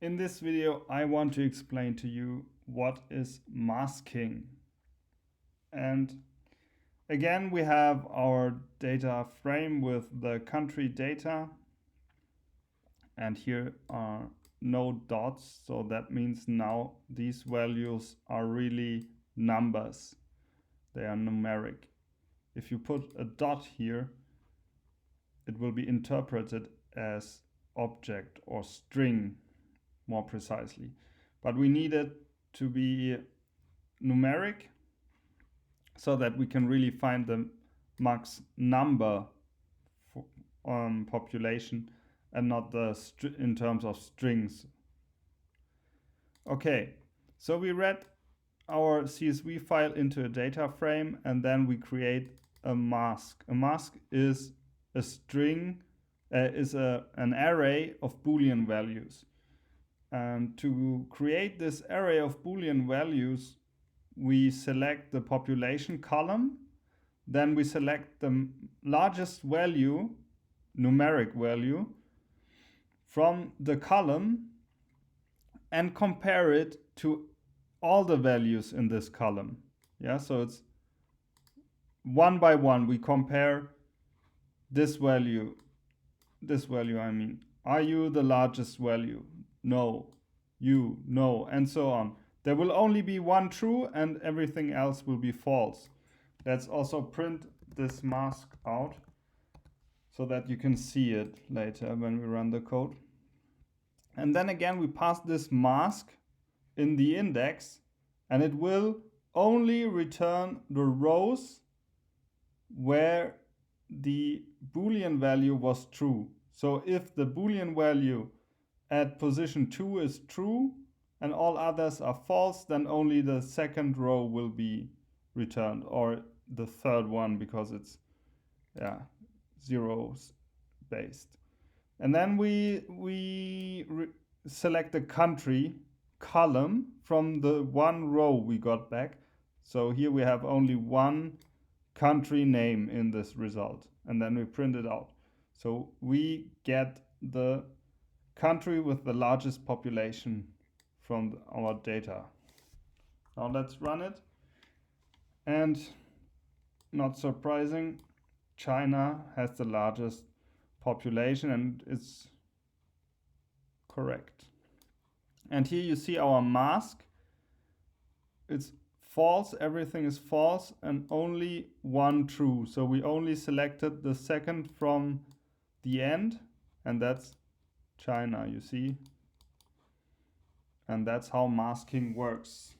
In this video, I want to explain to you what is masking. And again, we have our data frame with the country data. And here are no dots. So that means now these values are really numbers. They are numeric. If you put a dot here, it will be interpreted as object or string, more precisely. But we need it to be numeric so that we can really find the max number for, population and not the in terms of strings. Okay, so we read our CSV file into a data frame and then we create a mask. A mask is a string, an array of Boolean values. And to create this array of Boolean values, we select the population column, then we select the largest value, numeric value, from the column and compare it to all the values in this column. Yeah, so it's one by one. We compare this value, I mean. Are you the largest value? No. You, no, and so on. There will only be one true and everything else will be false. Let's also print this mask out so that you can see it later when we run the code. And then again, we pass this mask in the index and it will only return the rows where the Boolean value was true. So if the Boolean value at position 2 is true and all others are false, then only the second row will be returned, or the third one because it's zeros based. And then we select the country column from the one row we got back. So here we have only one country name in this result, and then we print it out. So we get the country with the largest population from our data. Now let's run it. And not surprising, China has the largest population and it's correct. And here you see our mask. It's false, everything is false and only one true. So we only selected the second from the end, and that's China, you see. And that's how masking works.